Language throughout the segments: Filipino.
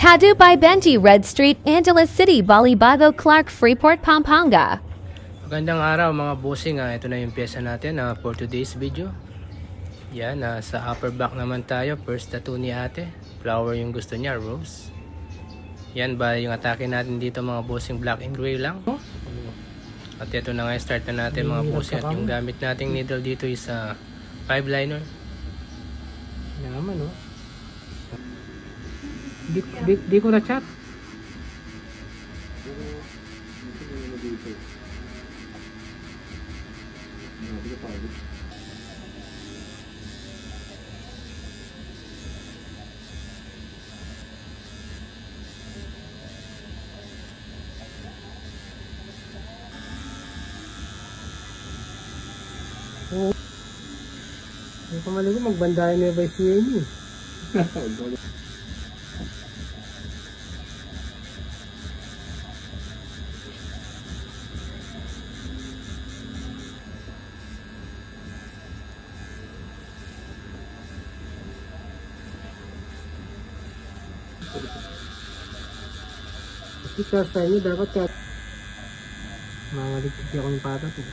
Tattoo by Benji, Red Street, Angeles City, Balibago, Clark, Freeport, Pampanga. Magandang araw mga bossing. Ito na yung pyesa natin for today's video. Yan, sa upper back naman tayo. First tattoo ni ate. Flower yung gusto niya, rose. Yan ba yung atake natin dito mga bossing, black and gray lang. At ito na nga, start na natin mga bossing. At yung gamit nating needle dito is 5 liner. Yan naman, oh. Di ko na chat. Oh. Hindi ko maligo, magbandayan na ba siya ini? Kasi sa inyo dapat ka mangaligpig ako ng patat eh.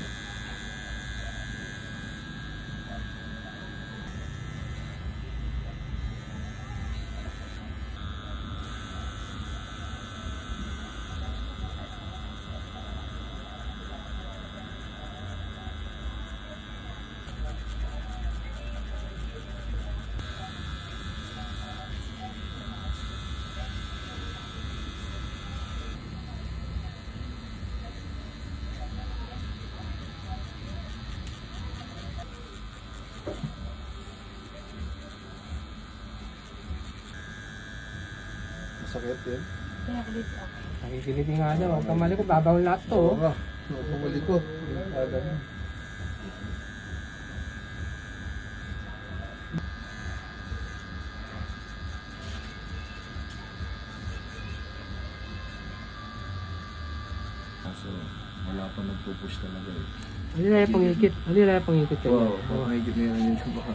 Sakit yun. Nakikilig nga daw, huwag kang malikot, babawal lahat to. Oo nga. Pumuli ko. Kaso wala pa nagpupush talaga eh. Ano na yung pangikit? Ano na yung pangikit kayo? Wow, makikit na yan yun sa baka.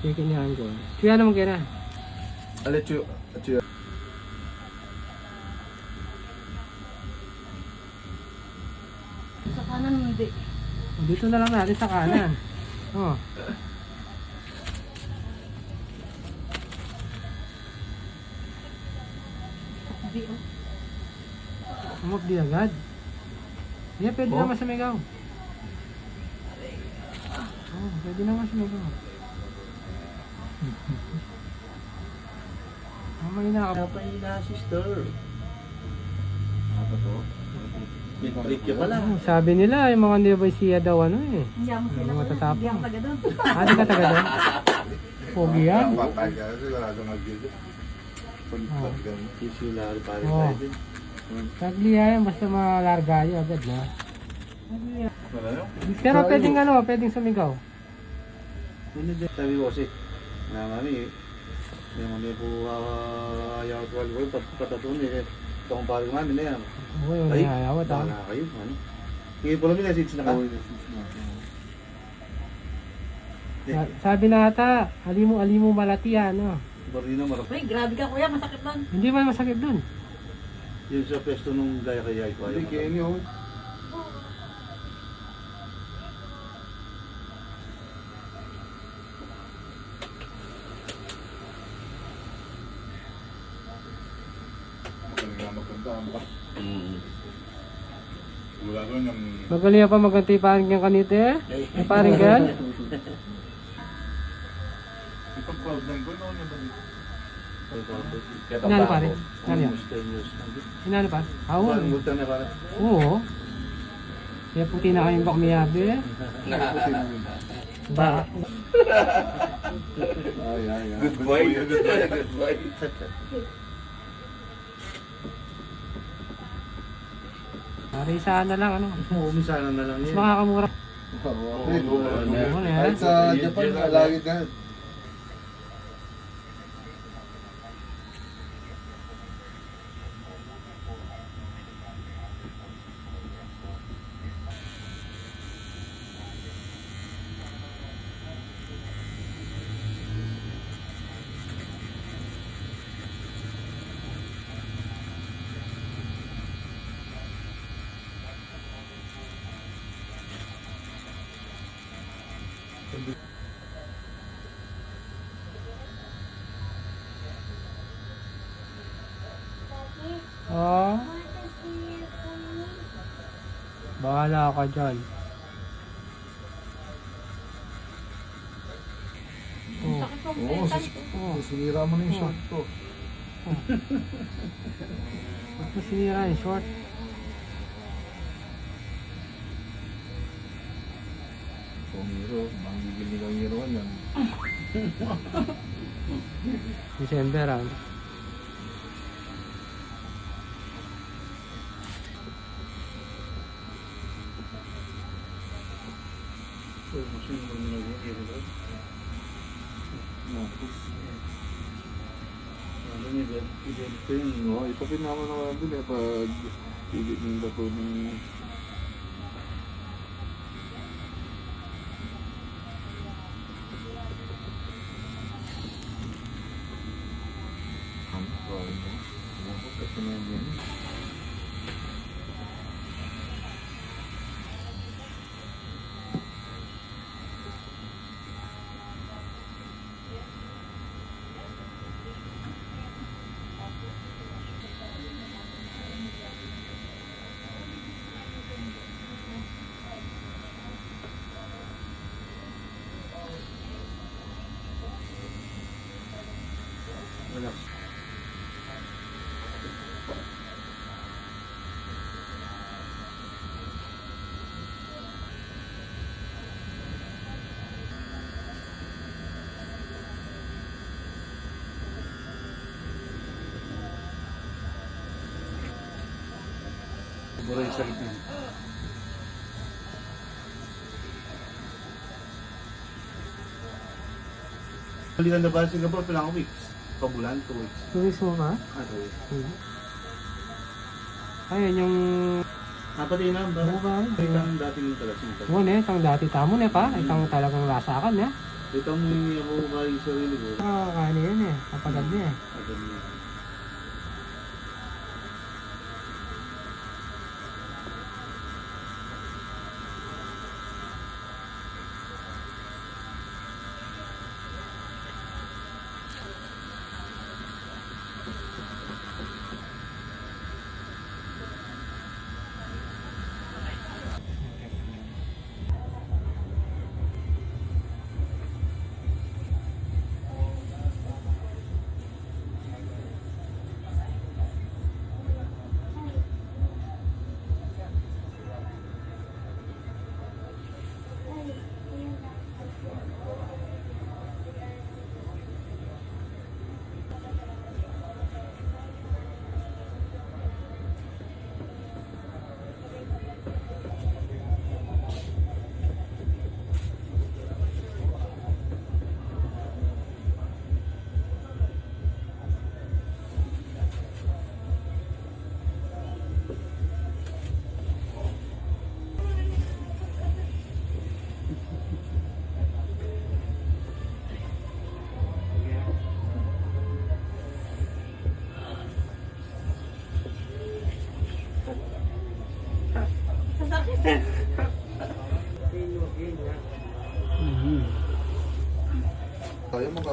Kikinihan ko. Siya naman kaya na. Aletyo. Sa kanan hindi. Dito na lang natin sa kanan. Oh. Hindi oh. Umap di agad. Hindi, pwede Oh. naman sumigaw. Oh, pwede naman sumigaw. Mamay na ako. Dapat yung sister. Ano to? Break ya pala. Oh, sabi nila, yung mga nearby siya daw ano eh. Hindi ako sila. Hindi matatapang. Hindi ako taga doon. Di ka taga doon? Pogi yan. Patay ka kasi wala kang mag-gilid. Pagkat ganun. Kisilari pa rin Oh. tayo din. Sagli yan, basta malarga yun agad na. Wala yun? Pero pwedeng ano, pwedeng sumigaw. Hindi din. Sabi ko kasi, na mami, yung mga po ayaw ko patatun eh. Ito kong pari mami na yan. Oo, yung nahayawat ah. Bahala kayo. Ano? Sige po lang yung message na ka. Sabi na ata, alimu malati yan. Oh. Barina marap. Uy, grabe ka kuya, masakit lang. Hindi ba masakit dun? Yung sa pesto nung gaya kaya ko ayaw. Hindi kaya niyo. Wala doon yung... Magaling pa maganti paring yung kanite eh. Yung paring gan. Itong cloud ng gano'n yung ba dito? Inano pare? Ano yan? Inano pa? Hawon. Multa na pare. Oo. Kaya puti na kayong bak miyabi eh. Ba? Good boy. Good boy. Pare isa na lang ano. Oo, minsan na lang Mas yan. makakamura. Oo, na. kahit sa Japan, lagi na. Oh. Bahala ka dyan. Oh. Sakit ko. Oo, sinira mo na yung short ko. Ba't mo sinira yung short? Kung hero, manggigil nilang hero yan. December ah. So, sino mo nilagyan hero? Napos. Ano niya, event ko yun. Oo, ipapin naman naman din pag ibig ng bato ng... Kasi na yan. Relax. Siguro yung sakit niya. Balikan na ba sa Singapore pilang weeks? Pabulan, 2 weeks. Tuwis mo ba? 2 weeks. Ayun yung... Napatay na ba? Ano ba? Itang dating taga Singapore. Mo ne, itang dati tamo ne pa. Itang talagang lasakan ne. Itang hindi ako kayo sa sarili ko. Ah, kani yun eh. Kapagad niya eh. Agad niya.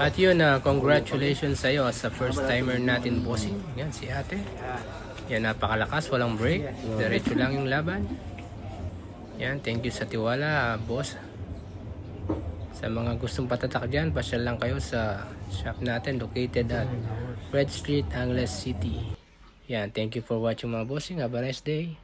At yun, congratulations sa'yo sa first timer natin, bossing. Yan, si ate. Yan, napakalakas, walang break. Diretso lang yung laban. Yan, thank you sa tiwala, boss. Sa mga gustong patatak dyan, pasyal lang kayo sa shop natin located at Red Street, Angeles City. Yan, thank you for watching mga bossing. Have a nice day.